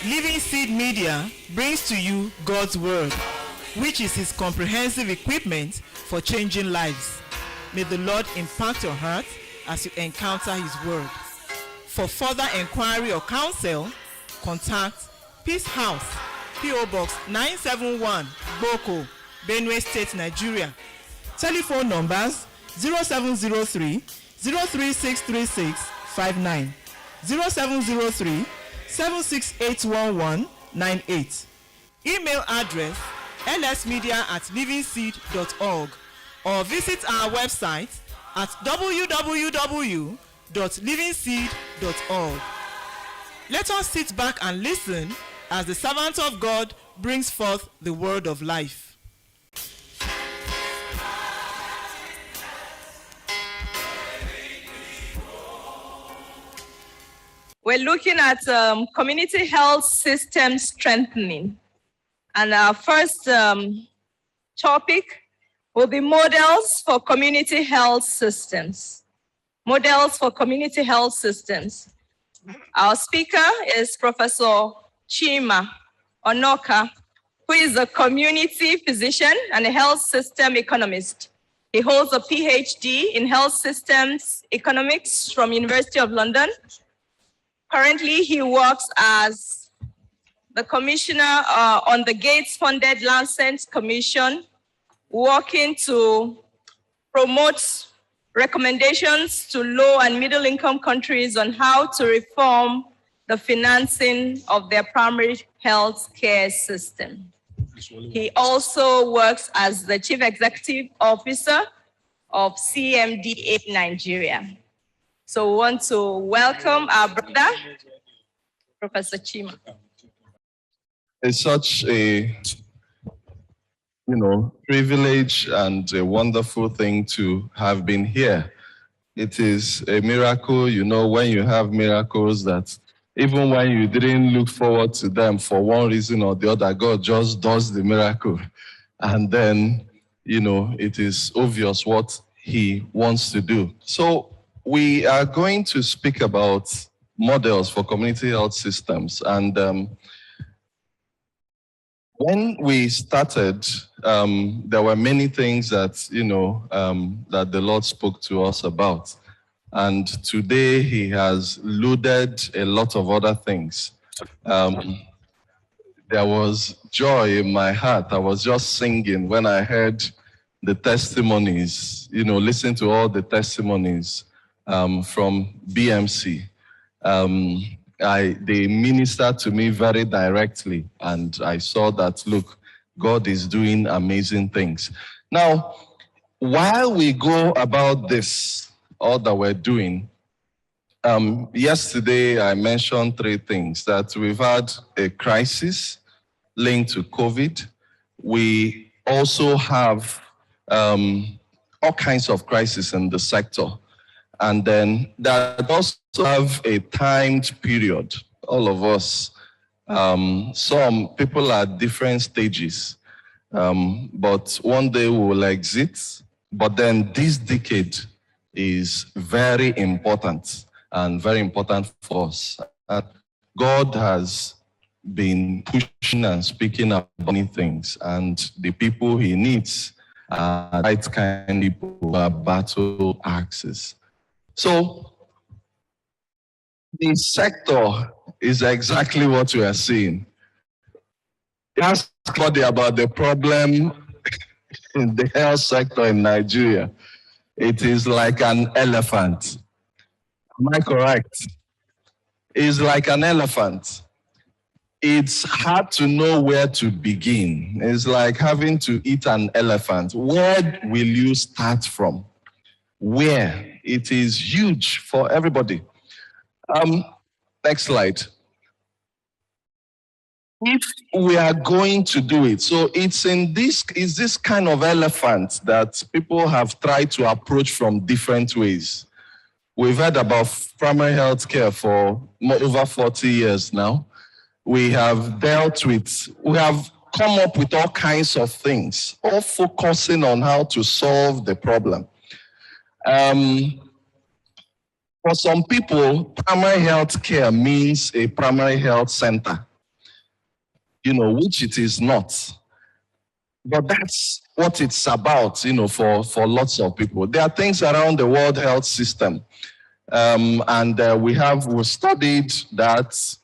Living Seed Media brings to you God's Word, which is His comprehensive equipment for changing lives. May the Lord impact your heart as you encounter His Word. For further inquiry or counsel, contact Peace House, P.O. Box 971, Boko, Benue State, Nigeria. Telephone numbers 0703 0363659, 0703 7681198. Email address lsmedia@livingseed.org, or visit our website at www.livingseed.org. Let us sit back and listen as the servant of God brings forth the word of life. We're looking at community health system strengthening. And our first topic will be models for community health systems. Models for community health systems. Our speaker is Professor Chima Onoka, who is a community physician and a health system economist. He holds a PhD in health systems economics from University of London. Currently, he works as the commissioner on the Gates-funded Lancet Commission, working to promote recommendations to low and middle-income countries on how to reform the financing of their primary health care system. He also works as the Chief Executive Officer of CMDA Nigeria. So we want to welcome our brother, Professor Chima. It's such a, privilege and a wonderful thing to have been here. It is a miracle, when you have miracles that even when you didn't look forward to them for one reason or the other, God just does the miracle. And then, it is obvious what He wants to do. So we are going to speak about models for community health systems. And when we started, there were many things that, that the Lord spoke to us about. And today He has loaded a lot of other things. There was joy in my heart. I was just singing when I heard the testimonies, listen to all the testimonies from BMC. They ministered to me very directly, and I saw that, look, God is doing amazing things. Now, while we go about this, all that we're doing, yesterday I mentioned three things: that we've had a crisis linked to COVID. We also have all kinds of crises in the sector. And then that also have a timed period. All of us, some people are at different stages, but one day we will exit. But then this decade is very important and very important for us. God has been pushing and speaking about many things, and the people He needs are right kind of people who are battle axes. So the sector is exactly what we are seeing. Ask somebody about the problem in the health sector in Nigeria. It is like an elephant. Am I correct? It's like an elephant. It's hard to know where to begin. It's like having to eat an elephant. Where will you start from? Where? It is huge for everybody. Next slide. If we are going to do it, so it's this kind of elephant that people have tried to approach from different ways. We've heard about primary health care for over 40 years now. We have come up with all kinds of things, all focusing on how to solve the problem. For some people, primary health care means a primary health center. which it is not. But that's what it's about, for lots of people. There are things around the World Health System. And we studied that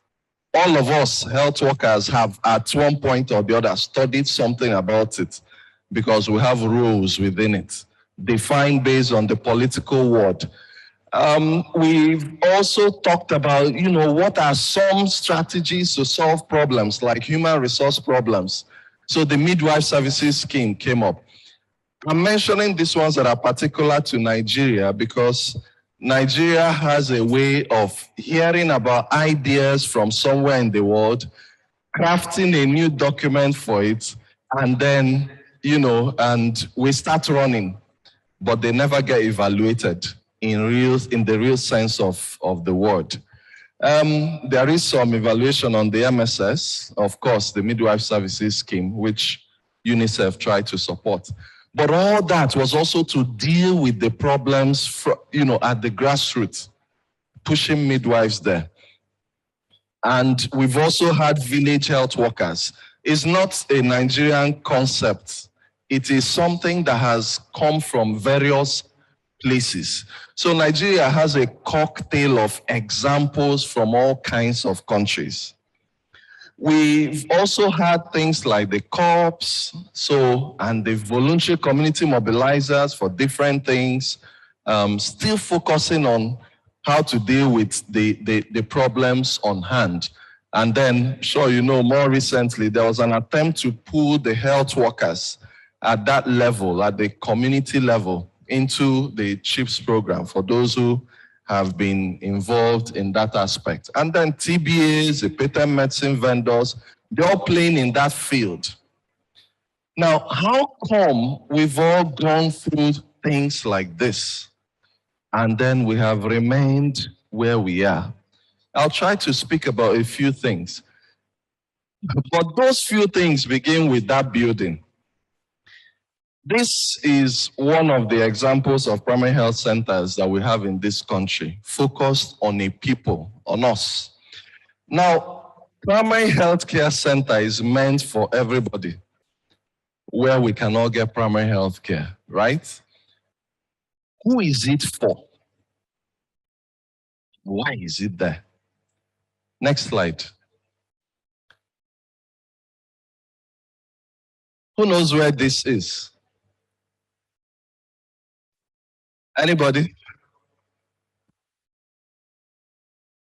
all of us health workers have at one point or the other studied something about it because we have rules within it, defined based on the political world. We've also talked about, what are some strategies to solve problems like human resource problems. So the midwife services scheme came up. I'm mentioning these ones that are particular to Nigeria because Nigeria has a way of hearing about ideas from somewhere in the world, crafting a new document for it, and then, and we start running, but they never get evaluated in the real sense of the word. There is some evaluation on the MSS, of course, the midwife services scheme, which UNICEF tried to support. But all that was also to deal with the problems, at the grassroots, pushing midwives there. And we've also had village health workers. It's not a Nigerian concept. It is something that has come from various places. So Nigeria has a cocktail of examples from all kinds of countries. We've also had things like the corps, and the voluntary community mobilizers for different things, still focusing on how to deal with the problems on hand. And then, more recently, there was an attempt to pull the health workers at that level, at the community level, into the CHIPS program for those who have been involved in that aspect. And then TBAs, the patent medicine vendors, they're all playing in that field. Now, how come we've all gone through things like this and then we have remained where we are? I'll try to speak about a few things. But those few things begin with that building. This is one of the examples of primary health centers that we have in this country, focused on a people, on us. Now, primary health care center is meant for everybody, where we can all get primary health care, right? Who is it for? Why is it there? Next slide. Who knows where this is? Anybody?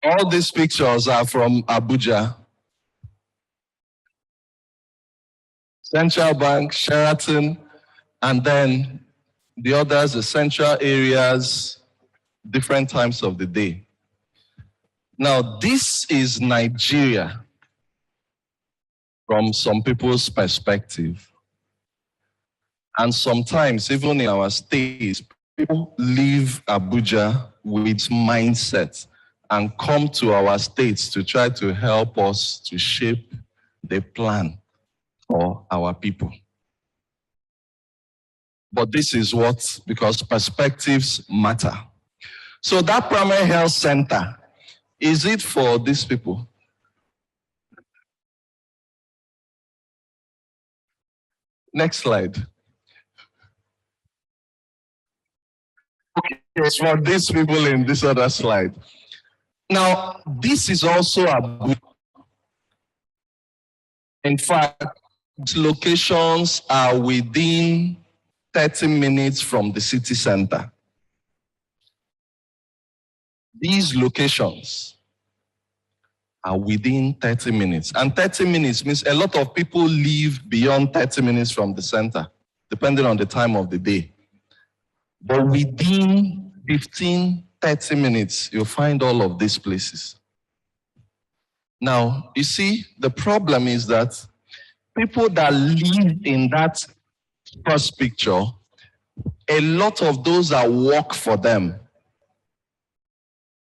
All these pictures are from Abuja. Central Bank, Sheraton, and then the others, the central areas, different times of the day. Now, this is Nigeria from some people's perspective. And sometimes, even in our states, people leave Abuja with mindset and come to our states to try to help us to shape the plan for our people. But this is because perspectives matter. So that primary health center, is it for these people? Next slide. Okay, it's for these people in this other slide. Now, this is also a, in fact, locations are within 30 minutes from the city center. These locations are within 30 minutes. And 30 minutes means a lot of people live beyond 30 minutes from the center, depending on the time of the day. But within 15, 30 minutes, you'll find all of these places. Now, you see, the problem is that people that live in that first picture, a lot of those that work for them,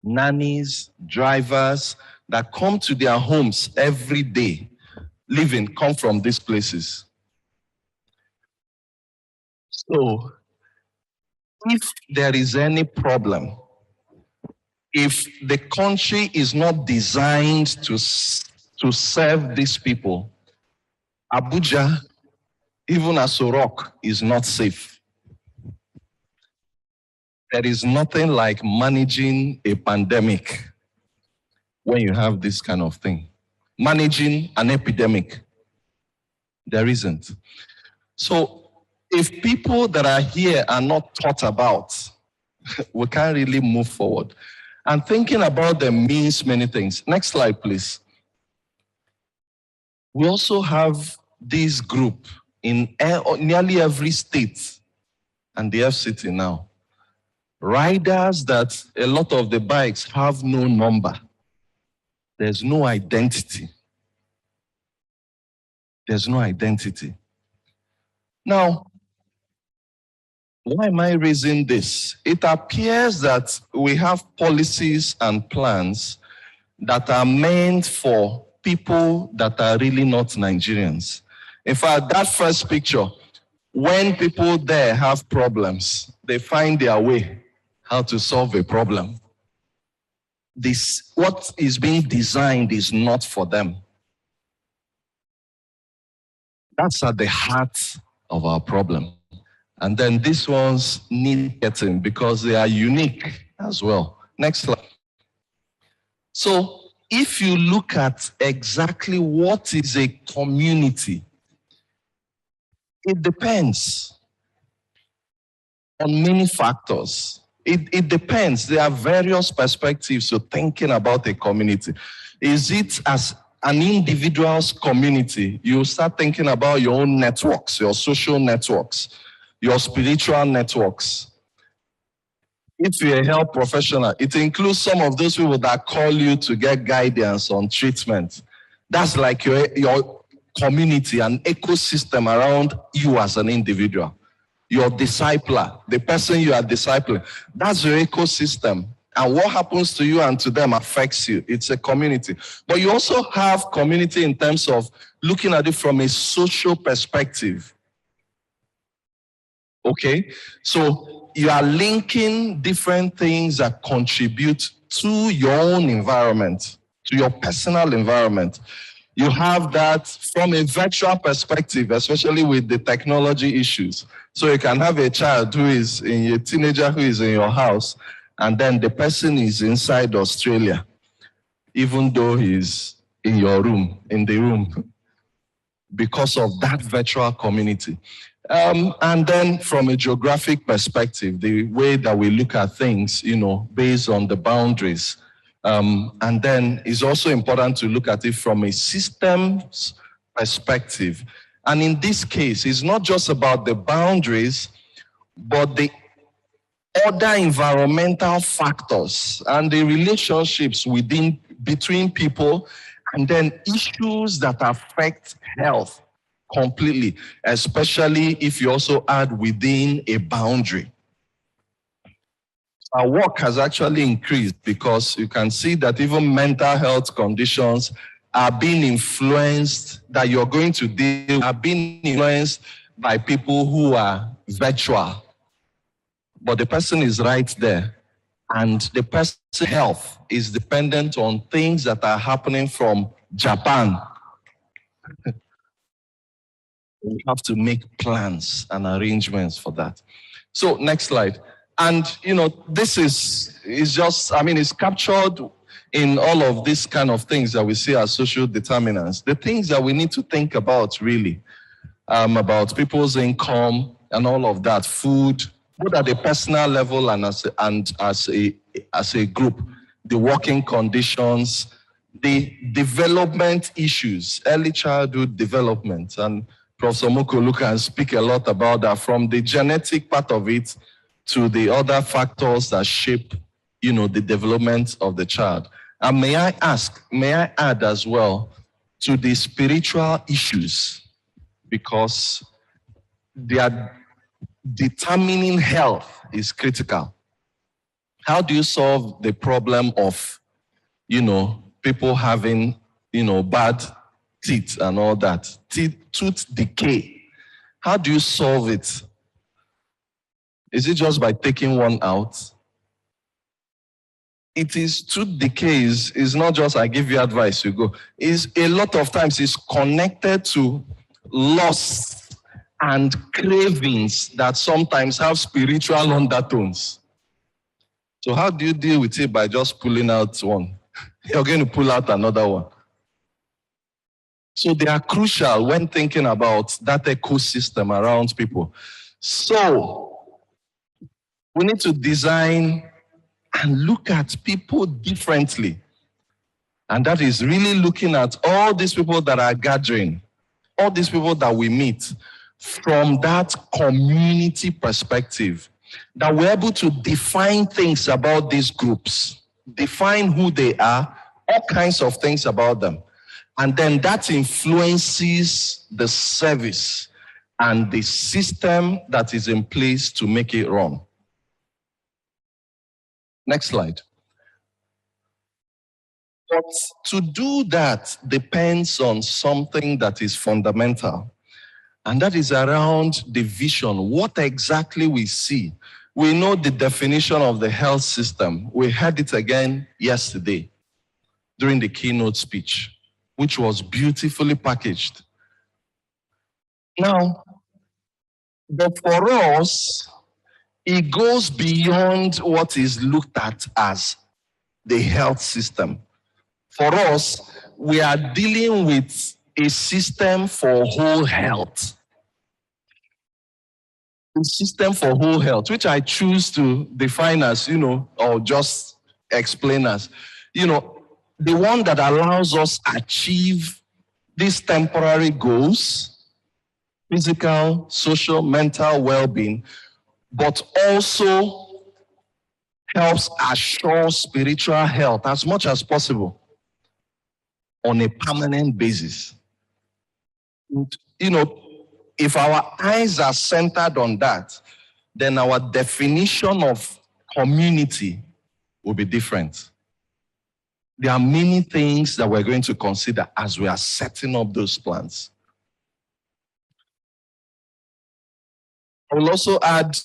nannies, drivers, that come to their homes every day, come from these places. So, if there is any problem, if the country is not designed to serve these people, Abuja, even Aso Rock, is not safe. There is nothing like managing a pandemic when you have this kind of thing. Managing an epidemic, there isn't. So if people that are here are not taught about, we can't really move forward. And thinking about them means many things. Next slide, please. We also have this group in nearly every state and the FCT now. Riders that a lot of the bikes have no number. There's no identity. There's no identity. Now, why am I raising this? It appears that we have policies and plans that are meant for people that are really not Nigerians. In fact, that first picture, when people there have problems, they find their way how to solve a problem. This, what is being designed is not for them. That's at the heart of our problem. And then these ones need getting because they are unique as well. Next slide. So if you look at exactly what is a community, it depends on many factors. It depends. There are various perspectives to thinking about a community. Is it as an individual's community? You start thinking about your own networks, your social networks, your spiritual networks. If you're a health professional, it includes some of those people that call you to get guidance on treatment. That's like your community, an ecosystem around you as an individual. Your discipler, the person you are discipling, that's your ecosystem. And what happens to you and to them affects you. It's a community. But you also have community in terms of looking at it from a social perspective. Okay? So you are linking different things that contribute to your own environment, to your personal environment. You have that from a virtual perspective, especially with the technology issues. So you can have a child who is in a teenager who is in your house, and then the person is inside Australia, even though he's in your room, in the room, because of that virtual community. And then from a geographic perspective, the way that we look at things, based on the boundaries. And then it's also important to look at it from a systems perspective. And in this case, it's not just about the boundaries, but the other environmental factors and the relationships between people, and then issues that affect health completely, especially if you also add within a boundary. Our work has actually increased because you can see that even mental health conditions are being influenced, that you're going to deal, are being influenced by people who are virtual. But the person is right there. And the person's health is dependent on things that are happening from Japan. We have to make plans and arrangements for that. So next slide. And, this is just, it's captured in all of these kind of things that we see as social determinants. The things that we need to think about really, about people's income and all of that, food, both at the personal level and as a group, the working conditions, the development issues, early childhood development. And Professor Mukulu can speak a lot about that, from the genetic part of it to the other factors that shape, the development of the child. And may I add as well to the spiritual issues, because they are determining health is critical. How do you solve the problem of, people having, bad teeth and all that? Tooth decay. How do you solve it? Is it just by taking one out? It is tooth decay is not just I give you advice, you go. Is a lot of times it's connected to lusts, and cravings that sometimes have spiritual undertones. So how do you deal with it? By just pulling out one? You're going to pull out another one. So they are crucial when thinking about that ecosystem around people. So we need to design and look at people differently. And that is really looking at all these people that are gathering, all these people that we meet from that community perspective, that we're able to define things about these groups, define who they are, all kinds of things about them. And then that influences the service and the system that is in place to make it run. Next slide. But to do that depends on something that is fundamental. And that is around the vision, what exactly we see. We know the definition of the health system. We heard it again yesterday during the keynote speech, which was beautifully packaged. Now, but for us, it goes beyond what is looked at as the health system. For us, we are dealing with a system for whole health. A system for whole health, which I choose to define as, or just explain as, the one that allows us achieve these temporary goals, physical, social, mental well-being, but also helps assure spiritual health as much as possible on a permanent basis. If our eyes are centered on that, then our definition of community will be different. There are many things that we're going to consider as we are setting up those plans. I will also add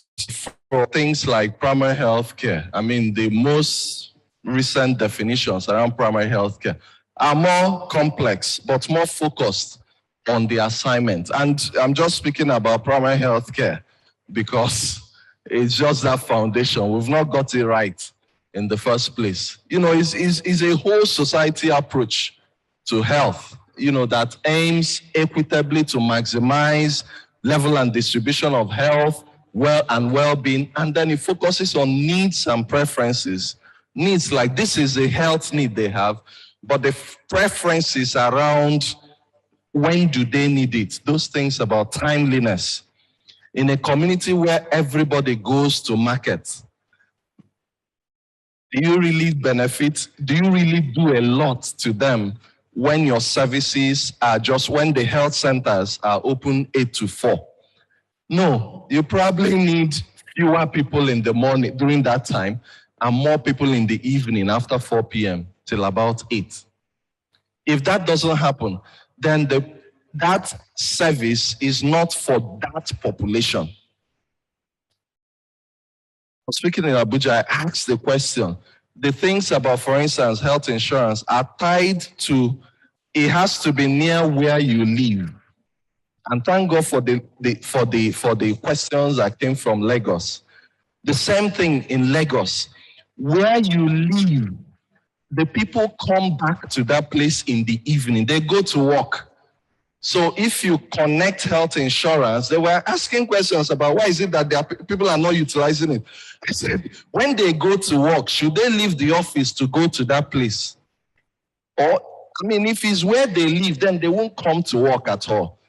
for things like primary health care. The most recent definitions around primary health care are more complex, but more focused on the assignment. And I'm just speaking about primary health care because it's just that foundation. We've not got it right in the first place. It's a whole society approach to health, that aims equitably to maximize level and distribution of health, well-being, and then it focuses on needs and preferences. Needs like this is a health need they have, but the preferences around when do they need it, those things about timeliness. In a community where everybody goes to market, do you really benefit? Do you really do a lot to them when your services are just when the health centers are open 8 to 4? No, you probably need fewer people in the morning during that time and more people in the evening after 4 p.m. till about 8. If that doesn't happen, then that service is not for that population. Speaking in Abuja, I asked the question. The things about, for instance, health insurance are tied to, it has to be near where you live. And thank God for the questions that came from Lagos. The same thing in Lagos. Where you live, the people come back to that place in the evening. They go to work. So if you connect health insurance, they were asking questions about why is it that people are not utilizing it. I said, when they go to work, should they leave the office to go to that place? Or, if it's where they live, then they won't come to work at all.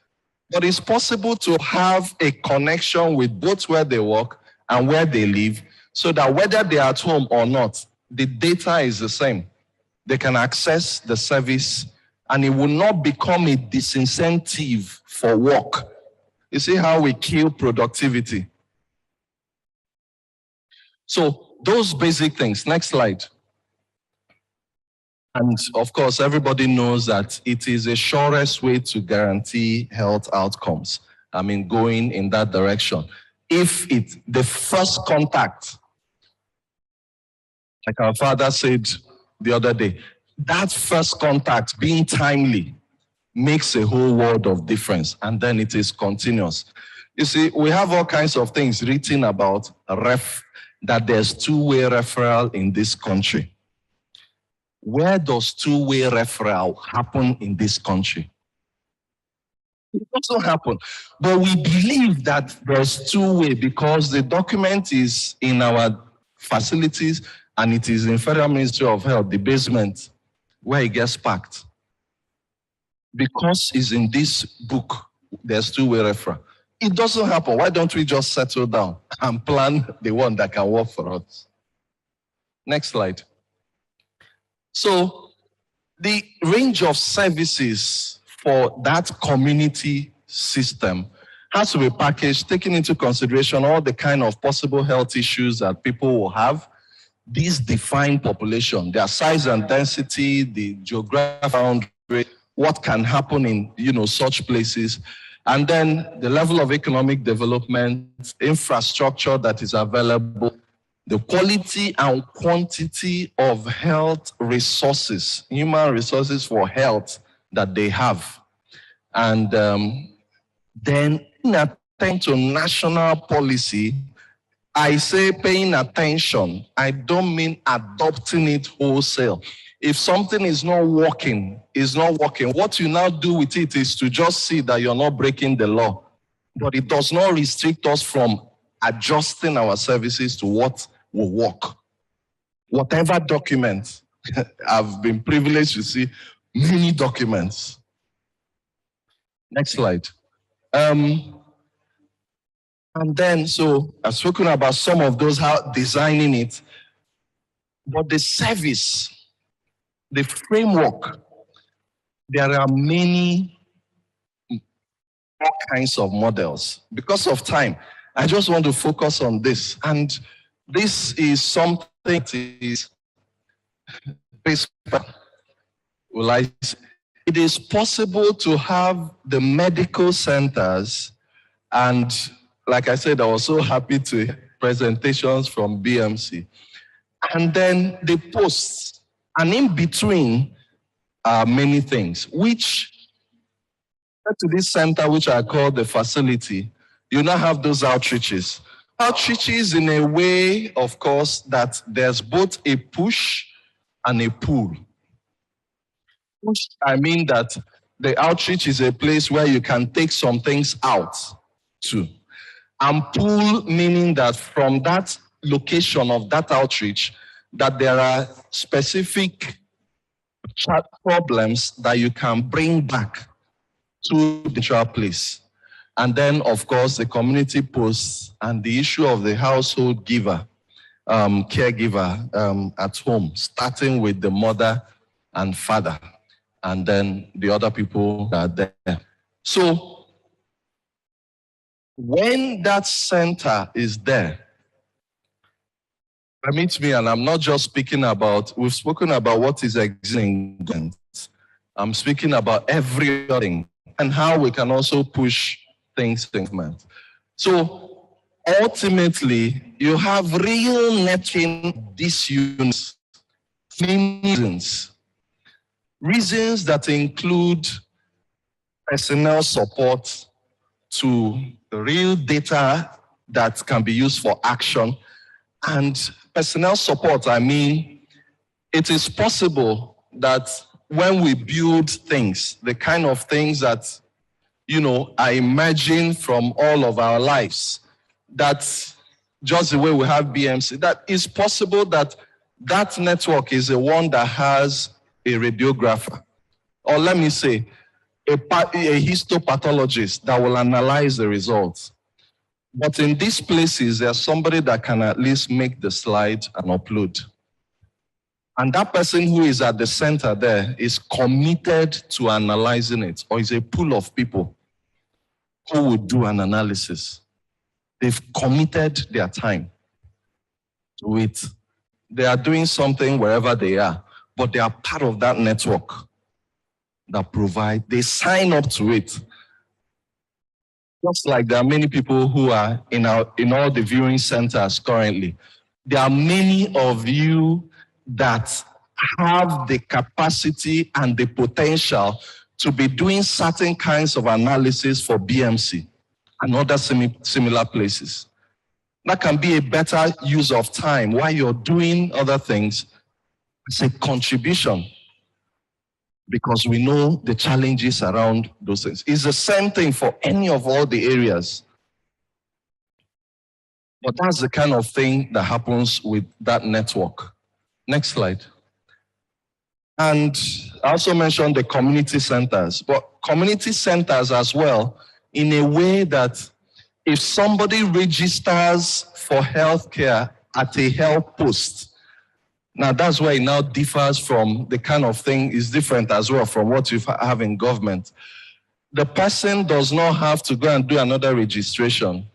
But it's possible to have a connection with both where they work and where they live, so that whether they're at home or not, the data is the same. They can access the service and it will not become a disincentive for work. You see how we kill productivity? So those basic things. Next slide. And of course, everybody knows that it is the surest way to guarantee health outcomes. Going in that direction. If the first contact, like our father said the other day, that first contact being timely, makes a whole world of difference, and then it is continuous. You see, we have all kinds of things written about that there's two-way referral in this country. Where does two-way referral happen in this country? It doesn't happen. But we believe that there's two-way because the document is in our facilities and it is in Federal Ministry of Health, the basement, where it gets packed. Because it's in this book, there's two-way referral. It doesn't happen. Why don't we just settle down and plan the one that can work for us? Next slide. So the range of services for that community system has to be packaged, taking into consideration all the kind of possible health issues that people will have. These define population, their size and density, the geographic boundary, what can happen in such places, and then the level of economic development, infrastructure that is available, the quality and quantity of health resources, human resources for health that they have. And then in attention to national policy, I say paying attention. I don't mean adopting it wholesale. If something is not working, what you now do with it is to just see that you're not breaking the law. But it does not restrict us from adjusting our services to what will work. Whatever document, I've been privileged to see many documents. Next slide. And then, so I've spoken about some of those, how designing it, but the service, the framework, there are many, all kinds of models. Because of time, I just want to focus on this. And this is something that is, it is possible to have the medical centers, and like I said, I was so happy to hear presentations from BMC. And then the posts, and in between are many things, which to this center, which I call the facility, you now have those outreaches. Outreaches in a way, of course, that there's both a push and a pull. Push, I mean that the outreach is a place where you can take some things out too. And pull, meaning that from that location of that outreach, that there are specific problems that you can bring back to the natural place. And then, of course, the community posts and the issue of the household giver, caregiver at home, starting with the mother and father, and then the other people that are there. So when that center is there, permit me, and I'm not just speaking about, we've spoken about what is existing. I'm speaking about everything and how we can also push things to implement. So ultimately, you have real networking disuse reasons that include personnel support to real data that can be used for action. And personnel support, I mean, it is possible that when we build things, the kind of things that, I imagine from all of our lives, that just the way we have BMC, that it's possible that that network is the one that has a radiographer, or let me say, a histopathologist that will analyze the results. But in these places, there's somebody that can at least make the slide and upload. And that person who is at the center there is committed to analyzing it, or is a pool of people who will do an analysis. They've committed their time to it. They are doing something wherever they are, but they are part of that network that they sign up to it. Just like there are many people who are in all the viewing centers currently. There are many of you that have the capacity and the potential to be doing certain kinds of analysis for BMC and other similar places. That can be a better use of time while you're doing other things. It's a contribution because we know the challenges around those things. It's the same thing for any of all the areas. But that's the kind of thing that happens with that network. Next slide. And I also mentioned the community centers, but community centers as well, in a way that if somebody registers for healthcare at a health post, now that's where it now differs from the kind of thing is different as well from what you have in government. The person does not have to go and do another registration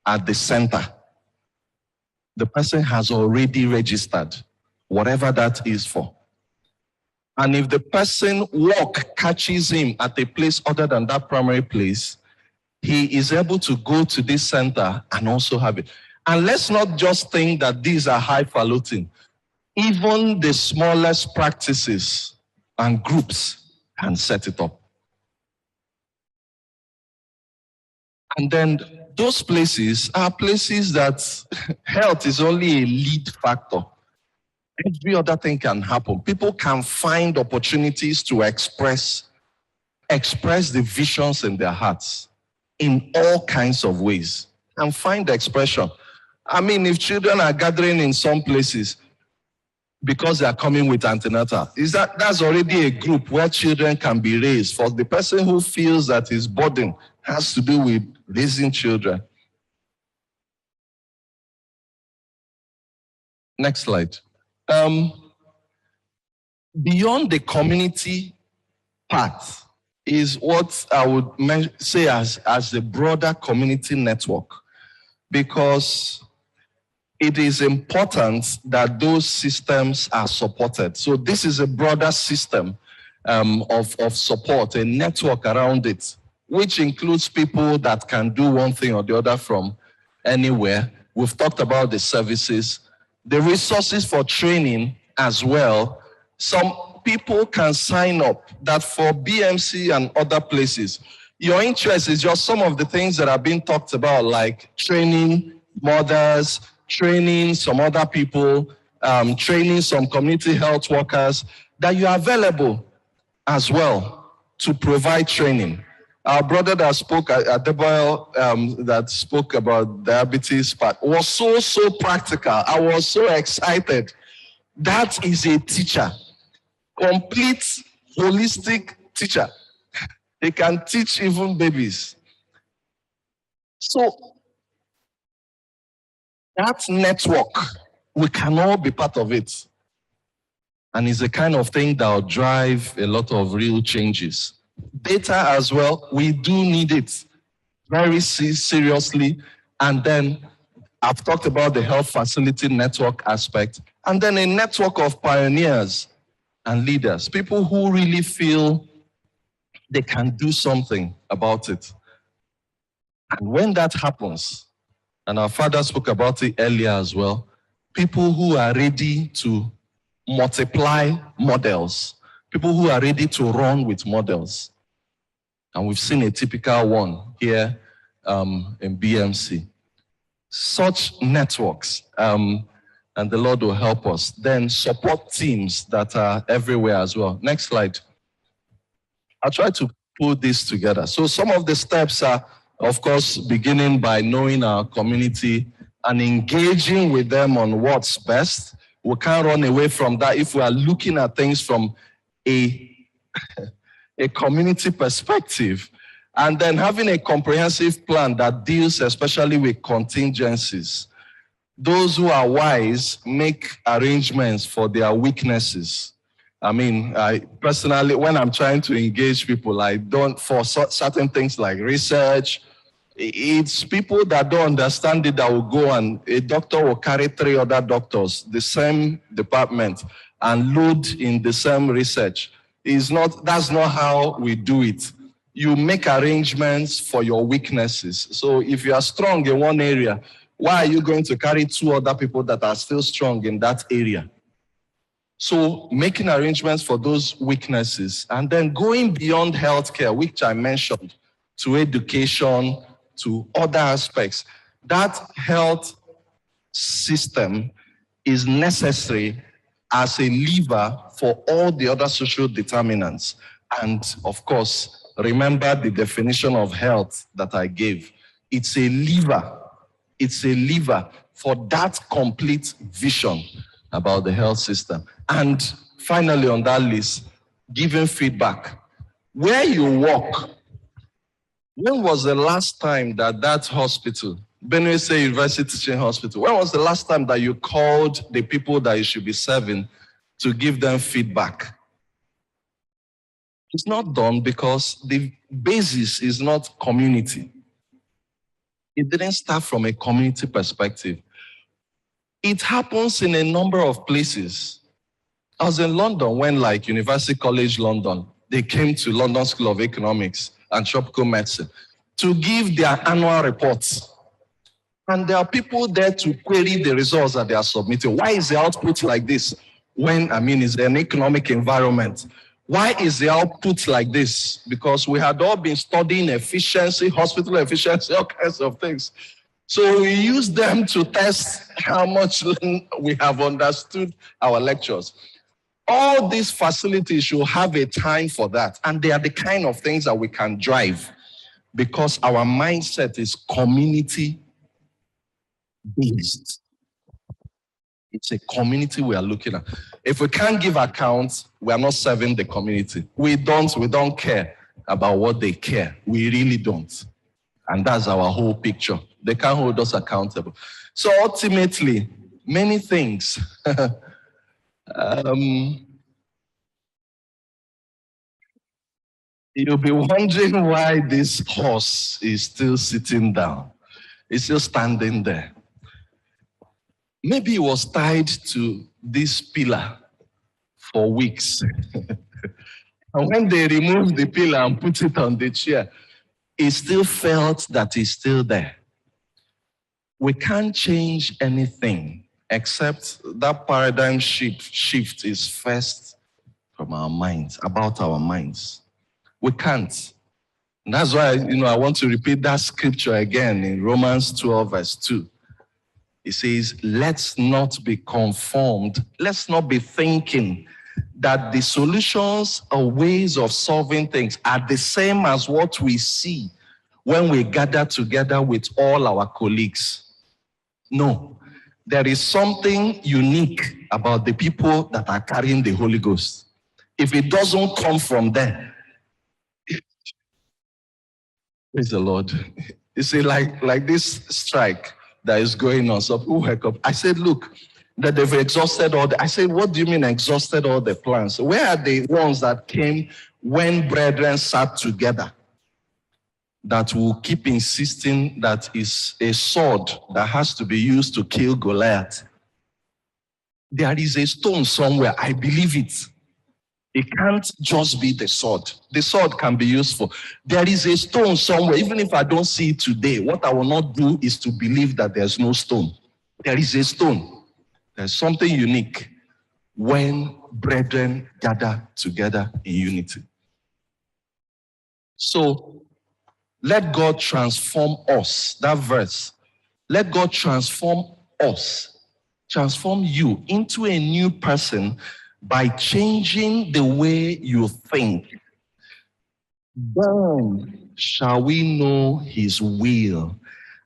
at the center. The person has already registered, whatever that is for. And if the person work catches him at a place other than that primary place, he is able to go to this center and also have it. And let's not just think that these are highfalutin. Even the smallest practices and groups can set it up. And then those places are places that health is only a lead factor. Every other thing can happen. People can find opportunities to express the visions in their hearts in all kinds of ways and find expression. I mean, if children are gathering in some places because they are coming with antenatal, that's already a group where children can be raised. For the person who feels that his burden has to do with raising children. Next slide. Beyond the community part is what I would say as the broader community network, because it is important that those systems are supported. So this is a broader system of support, a network around it, which includes people that can do one thing or the other from anywhere. We've talked about the services, the resources for training as well. Some people can sign up that for BMC and other places, your interest is just some of the things that are being talked about, like training mothers, training some other people, training some community health workers, that you are available as well to provide training. Our brother that spoke at the that spoke about diabetes part was so practical. I was so excited. That is a teacher, complete holistic teacher. He can teach even babies. So that network, we can all be part of it. And it's the kind of thing that will drive a lot of real changes. Data as well, we do need it very seriously. And then I've talked about the health facility network aspect. And then a network of pioneers and leaders, people who really feel they can do something about it. And when that happens, and our father spoke about it earlier as well, people who are ready to multiply models, people who are ready to run with models. And we've seen a typical one here in BMC. Such networks, and the Lord will help us. Then support teams that are everywhere as well. Next slide. I'll try to put this together. So some of the steps are, of course, beginning by knowing our community and engaging with them on what's best. We can't run away from that if we are looking at things from a community perspective. And then having a comprehensive plan that deals especially with contingencies. Those who are wise make arrangements for their weaknesses. I mean, I personally, when I'm trying to engage people, I don't, for certain things like research, it's people that don't understand it that will go, and a doctor will carry 3 other doctors, the same department, and load in the same research. That's not how we do it. You make arrangements for your weaknesses. So if you are strong in one area, why are you going to carry 2 other people that are still strong in that area? So making arrangements for those weaknesses, and then going beyond healthcare, which I mentioned, to education, to other aspects. That health system is necessary as a lever for all the other social determinants. And of course, remember the definition of health that I gave. It's a lever. It's a lever for that complete vision about the health system. And finally on that list, giving feedback. Where you work, when was the last time that hospital, Benue State University Teaching Hospital, when was the last time that you called the people that you should be serving to give them feedback? It's not done because the basis is not community. It didn't start from a community perspective. It happens in a number of places. I was in London when, like, University College London, they came to London School of Economics and Tropical Medicine to give their annual reports. And there are people there to query the results that they are submitting. Why is the output like this? When, it's an economic environment. Why is the output like this? Because we had all been studying efficiency, hospital efficiency, all kinds of things. So we use them to test how much we have understood our lectures. All these facilities should have a time for that. And they are the kind of things that we can drive because our mindset is community-based. It's a community we are looking at. If we can't give accounts, we are not serving the community. We don't care about what they care. We really don't. And that's our whole picture. They can't hold us accountable. So ultimately, many things. You'll be wondering why this horse is still sitting down. It's still standing there. Maybe it was tied to this pillar for weeks. And when they removed the pillar and put it on the chair, it still felt that it's still there. We can't change anything except that paradigm shift is first from our minds, about our minds. We can't. And that's why, I want to repeat that scripture again in Romans 12, verse 2. It says, let's not be conformed. Let's not be thinking that the solutions or ways of solving things are the same as what we see when we gather together with all our colleagues. No, there is something unique about the people that are carrying the Holy Ghost. If it doesn't come from them, praise the Lord. You see, like this strike that is going on. So people wake up. I said, look, that they've exhausted all the. I said, what do you mean exhausted all the plans? Where are the ones that came when brethren sat together? That will keep insisting that is a sword that has to be used to kill Goliath. There is a stone somewhere. I believe it. It can't just be the sword. The sword can be useful. There is a stone somewhere. Even if I don't see it today, what I will not do is to believe that there's no stone. There is a stone. There's something unique when brethren gather together in unity. So let God transform us. That verse. Let God transform us, transform you into a new person by changing the way you think. Then shall we know his will,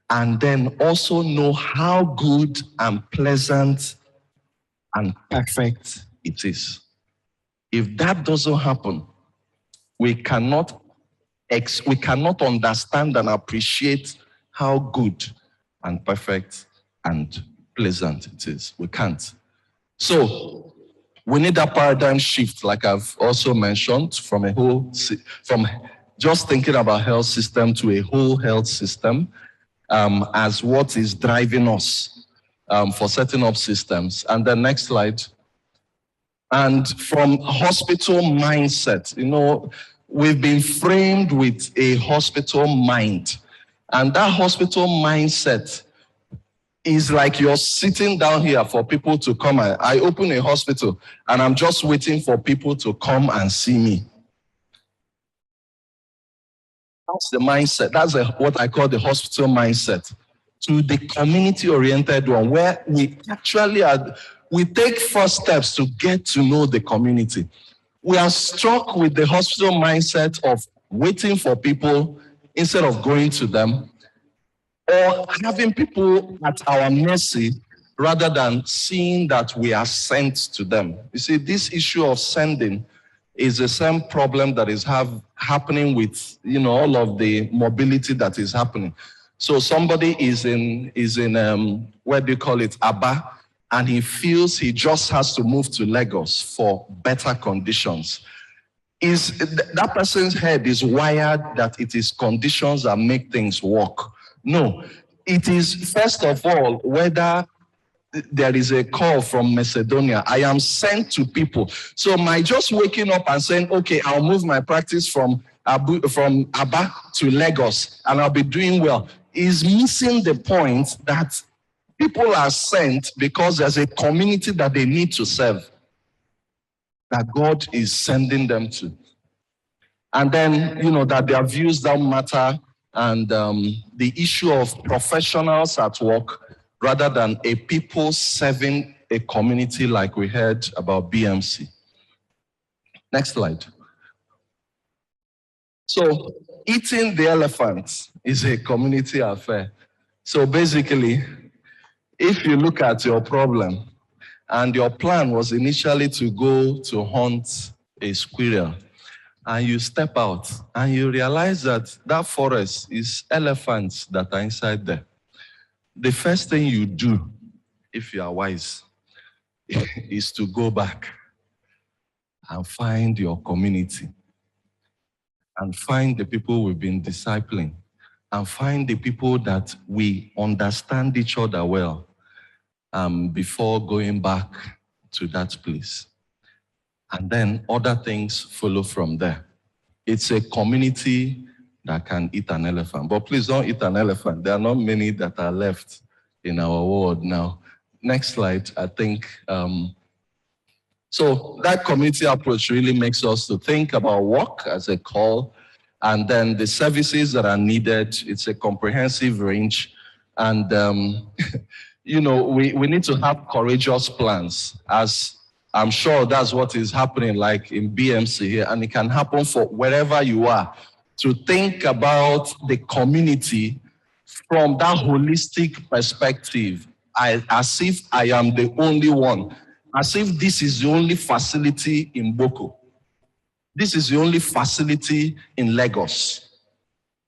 and then also know how good and pleasant and perfect it is. If that doesn't happen, we cannot understand and appreciate how good and perfect and pleasant it is. We can't. So we need a paradigm shift, like I've also mentioned, from just thinking about health system to a whole health system as what is driving us for setting up systems. And the next slide. And from hospital mindset, we've been framed with a hospital mind. And that hospital mindset It's like you're sitting down here for people to come. I open a hospital and I'm just waiting for people to come and see me. That's the mindset. That's what I call the hospital mindset. To the community-oriented one, where we actually we take first steps to get to know the community. We are struck with the hospital mindset of waiting for people instead of going to them, or having people at our mercy rather than seeing that we are sent to them. You see, this issue of sending is the same problem that is happening with, all of the mobility that is happening. So somebody is in what do you call it, Aba, and he feels he just has to move to Lagos for better conditions. That person's head is wired that it is conditions that make things work. No, it is first of all whether there is a call from Macedonia. I am sent to people. So my just waking up and saying, okay, I'll move my practice from Aba to Lagos and I'll be doing well, is missing the point that people are sent because there's a community that they need to serve, that God is sending them to. And then, that their views don't matter, and the issue of professionals at work rather than a people serving a community like we heard about BMC. Next slide. So eating the elephant is a community affair. So basically, if you look at your problem and your plan was initially to go to hunt a squirrel, and you step out and you realize that that forest is elephants that are inside there, the first thing you do, if you are wise, is to go back and find your community and find the people we've been discipling and find the people that we understand each other well before going back to that place. And then other things follow from there. It's a community that can eat an elephant. But please don't eat an elephant. There are not many that are left in our world now. Next slide, I think. So that community approach really makes us to think about work as a call, and then the services that are needed. It's a comprehensive range. And, we need to have courageous plans, as I'm sure that's what is happening like in BMC here, and it can happen for wherever you are, to think about the community from that holistic perspective, as if I am the only one, as if this is the only facility in Boko. This is the only facility in Lagos.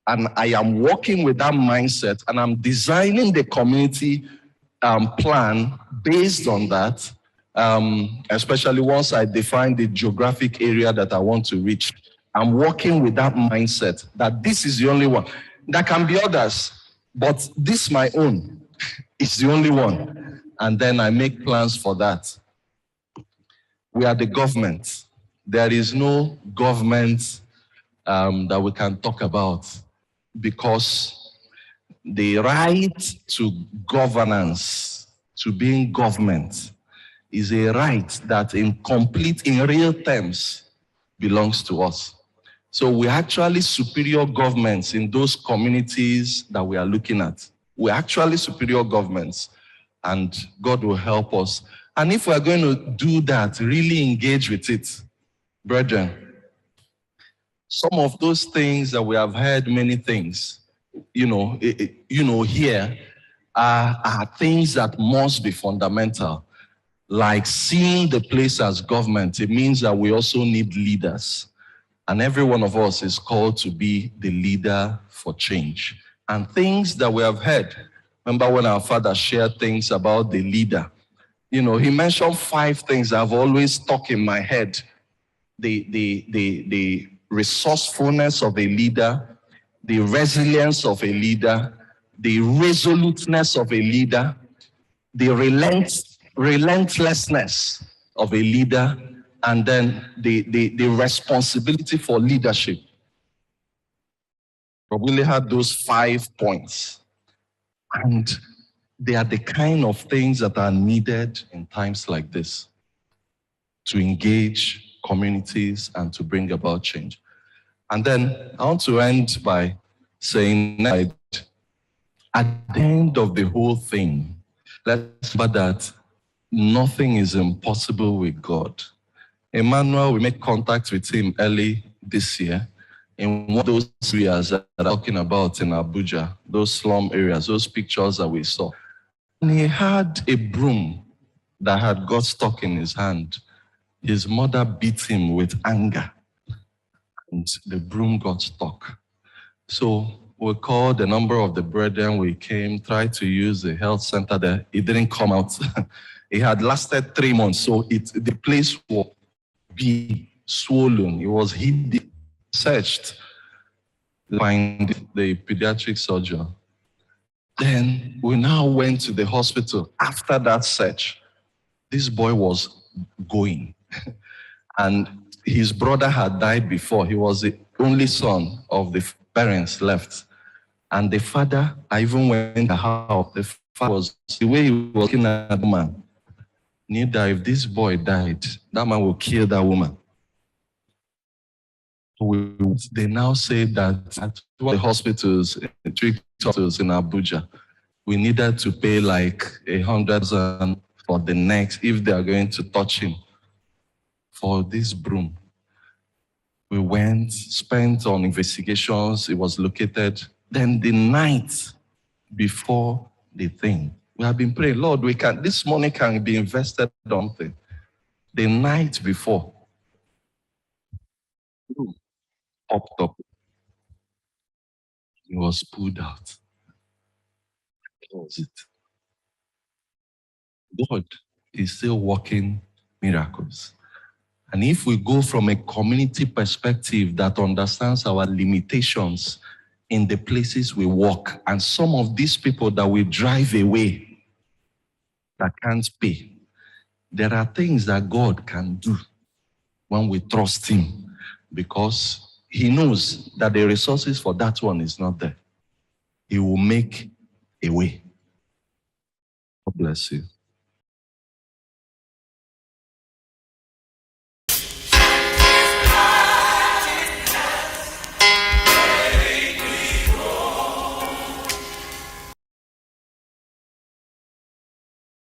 And I am working with that mindset, and I'm designing the community plan based on that, especially once I define the geographic area that I want to reach. I'm working with that mindset that this is the only one. There can be others, but this, my own, is the only one. And then I make plans for that. We are the government. There is no government that we can talk about, because the right to governance, to being government, is a right that in real terms belongs to us. So we're actually superior governments in those communities that we are looking at. We're actually superior governments, and God will help us. And if we're going to do that, really engage with it, brethren, some of those things that we have heard, many things, here are things that must be fundamental. Like seeing the place as government, it means that we also need leaders. And every one of us is called to be the leader for change. And things that we have heard, remember when our father shared things about the leader, he mentioned 5 things that have always stuck in my head. The resourcefulness of a leader, the resilience of a leader, the resoluteness of a leader, the relentlessness of a leader, and then the responsibility for leadership. Probably had those 5 points. And They are the kind of things that are needed in times like this to engage communities and to bring about change. And then I want to end by saying that at the end of the whole thing, let's remember that nothing is impossible with God. Emmanuel, we made contact with him early this year in one of those areas that I'm talking about in Abuja, those slum areas, those pictures that we saw. And he had a broom that had got stuck in his hand. His mother beat him with anger, and the broom got stuck. So we called a number of the brethren. We came, tried to use the health center there. It didn't come out. It had lasted 3 months. So the place was big, swollen. It was hidden, searched, find the pediatric surgeon. Then we now went to the hospital. After that search, this boy was going. And his brother had died before. He was the only son of the parents left. And the father, I even went to the house. The father was, the way he was looking at the man, knew that if this boy died, that man will kill that woman. They now say that at one of the hospitals, 3 hospitals in Abuja, we needed to pay like 100,000 for the next, if they are going to touch him, for this broom. We went, spent on investigations, it was located. Then the night before the thing, we have been praying, Lord, this money can be invested on something. The night before, popped up. It was pulled out. That was it. God is still working miracles. And if we go from a community perspective that understands our limitations in the places we work, and some of these people that we drive away that can't pay, there are things that God can do when we trust him, because he knows that the resources for that one is not there. He will make a way. God bless you.